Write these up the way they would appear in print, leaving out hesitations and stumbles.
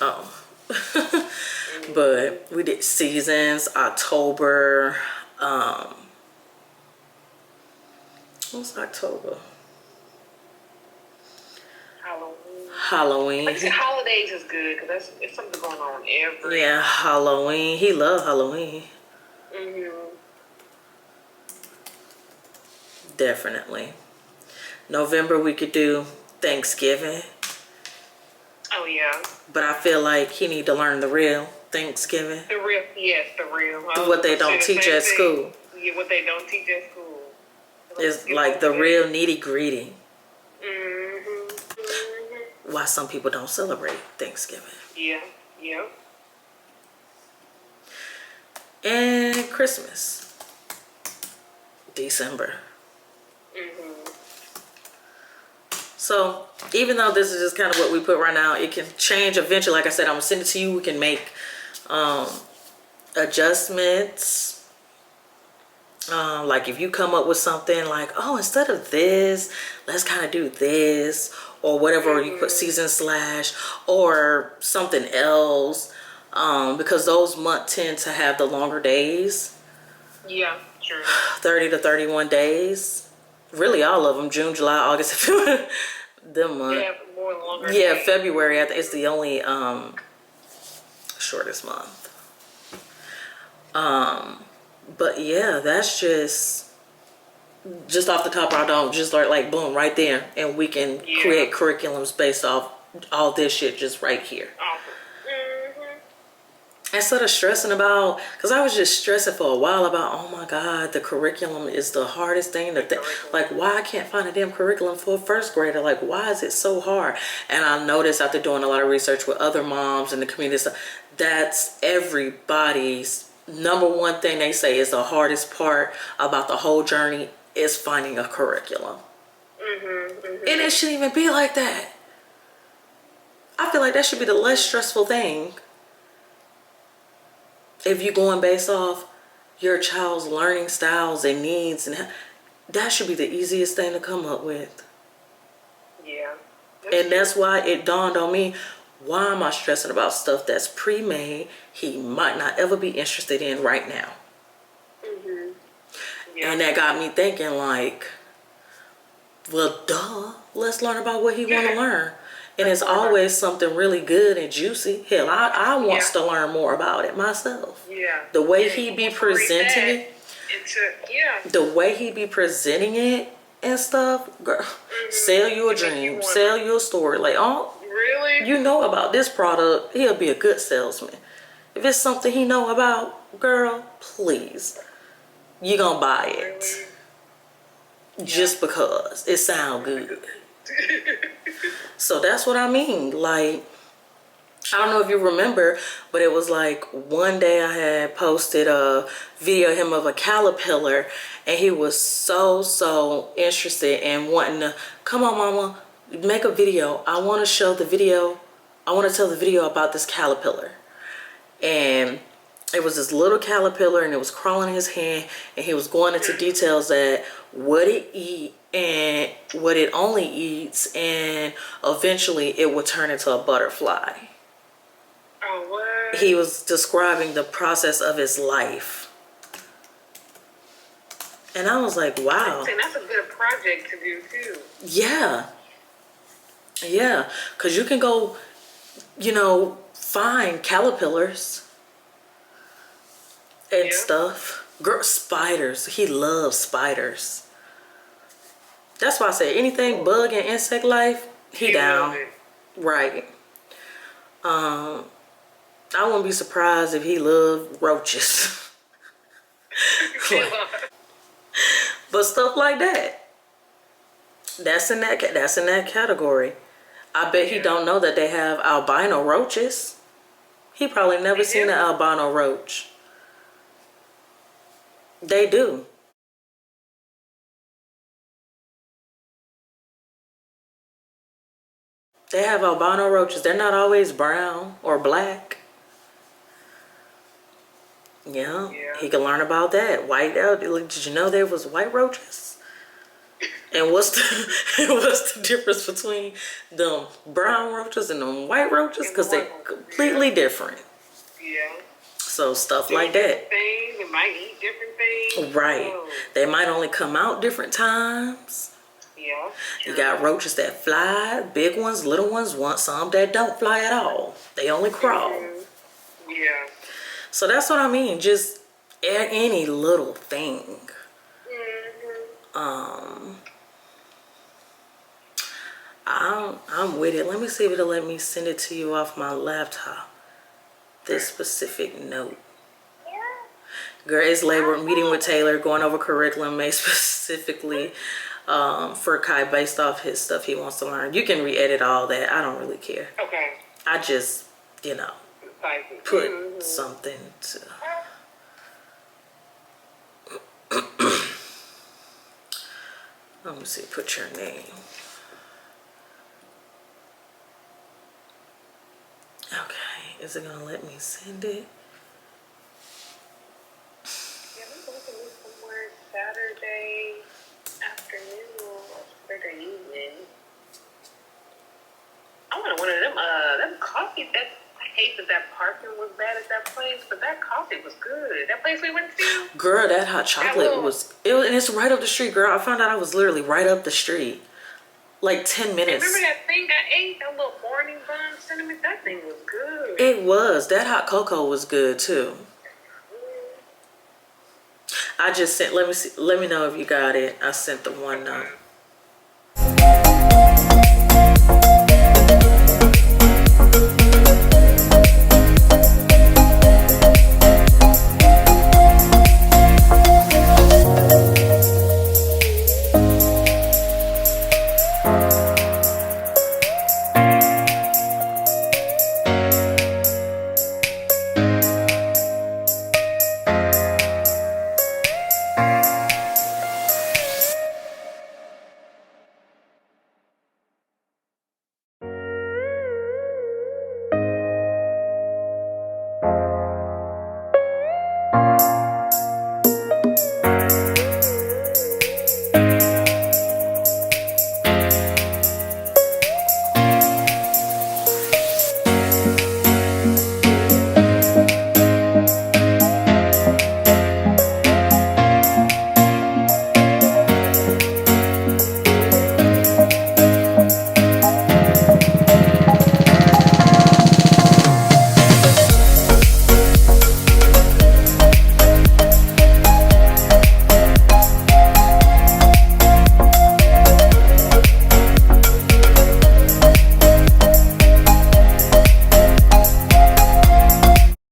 Oh. But we did seasons, October. What's October? Halloween. Like I said, holidays is good because it's something going on every. Yeah, Halloween. He loved Halloween. Definitely. November we could do Thanksgiving. Oh yeah. But I feel like he need to learn the real Thanksgiving. The real, yes, the real. What they don't teach at school. Yeah, what they don't teach at school. It's like the real nitty gritty. Why some people don't celebrate Thanksgiving. Yeah, yeah. And Christmas. December. So even though this is just kind of what we put right now, it can change eventually. Like I said, I'm gonna send it to you. We can make adjustments. Like if you come up with something like, oh, instead of this, let's kind of do this or whatever, or you put season / or something else, because those months tend to have the longer days. Yeah, true. 30 to 31 days. Really all of them, June, July, August, them months. Yeah, more longer. Yeah, February I think it's the only shortest month. But yeah, that's just off the top of our dome, just like boom right there, and we can create curriculums based off all this shit just right here. Instead of stressing about, because I was just stressing for a while about, oh my God, the curriculum is the hardest thing. Like, why I can't find a damn curriculum for a first grader? Like, why is it so hard? And I noticed after doing a lot of research with other moms in the community, that's everybody's number one thing they say is the hardest part about the whole journey is finding a curriculum. And it shouldn't even be like that. I feel like that should be the less stressful thing. If you're going based off your child's learning styles and needs, and that should be the easiest thing to come up with. Yeah. And that's why it dawned on me, why am I stressing about stuff that's pre-made he might not ever be interested in right now? Yeah. And that got me thinking like, well, duh, let's learn about what he want to learn. And it's always something really good and juicy. Hell, I wants to learn more about it myself. Yeah. The way he be presenting it. The way he be presenting it and stuff. Girl, sell you a dream. Sell you a story. Like, oh, really? You know about this product. He'll be a good salesman. If it's something he know about, girl, please. You gonna buy it. Really? Just because it sound good. So that's what I mean. Like, I don't know if you remember, but it was like one day I had posted a video of him of a caterpillar, and he was so interested in wanting to, come on mama, make a video. I want to show the video. I want to tell the video about this caterpillar. And it was this little caterpillar, and it was crawling in his hand, and he was going into details that what it eat and what it only eats, and eventually it would turn into a butterfly. Oh, what? He was describing the process of his life. And I was like, wow. That's a good project to do too. Yeah. Yeah. Because you can go, find caterpillars and stuff. Girl, spiders. He loves spiders. That's why I say anything bug and insect life, he down. Right. I wouldn't be surprised if he loved roaches. But stuff like that. That's in that category. I bet he don't know that they have albino roaches. He probably never seen an albino roach. They do. They have albino roaches. They're not always brown or black. Yeah. He can learn about that. White. Did you know there was white roaches? And what's the and what's the difference between them brown roaches and them white roaches? Because they're completely different. Yeah. So stuff like Different that. things. It might eat different things. Right. Oh, They might only come out different times. yeah. You got roaches that fly, big ones, little ones, want some that don't fly at all. They only crawl. Yeah. So that's what I mean. Just any little thing. I'm with it. Let me see if it'll let me send it to you off my laptop. This specific note. Grades labor meeting with Taylor, going over curriculum made specifically for Kai based off his stuff he wants to learn. You can re-edit all that. I don't really care. Okay. I just, put something to. Let me see. Put your name. Okay. Is it gonna let me send it? Yeah, I'm going to do somewhere Saturday afternoon or Saturday evening. I wanted one of them coffee. I hate that parking was bad at that place, but that coffee was good. That place we went to. Girl, that hot chocolate and it's right up the street, girl. I found out I was literally right up the street. Like 10 minutes. Remember that thing I ate? That little morning bun cinnamon? That thing was good. It was. That hot cocoa was good too. I just sent, let me know if you got it. I sent the one note.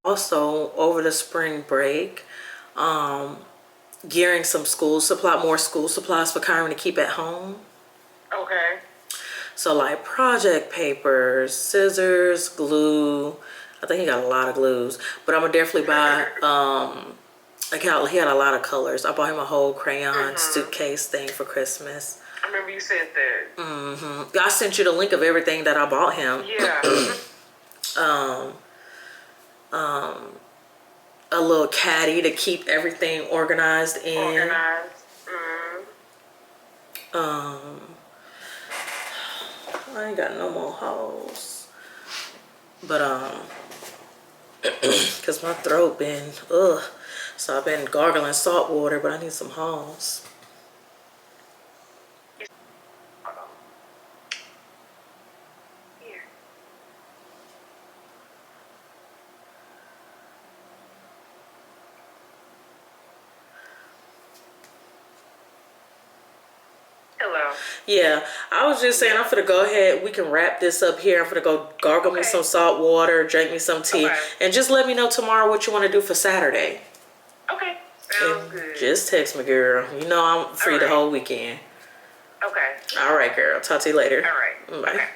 Also, over the spring break, gearing some more school supplies for Kyron to keep at home. Okay. So like project papers, scissors, glue. I think he got a lot of glues, but I'm gonna definitely buy, he had a lot of colors. I bought him a whole crayon suitcase thing for Christmas. I remember you said that. I sent you the link of everything that I bought him. Yeah. A little caddy to keep everything organized in. I ain't got no more hoes, but cause my throat been so I've been gargling salt water, but I need some hoes. Hello. Yeah, I was just saying I'm finna go ahead. We can wrap this up here. I'm finna go gargle me some salt water, drink me some tea, and just let me know tomorrow what you want to do for Saturday. Okay. Sounds good. Just text me, girl. You know I'm free the whole weekend. Okay. All right, girl. Talk to you later. All right. Bye. Okay.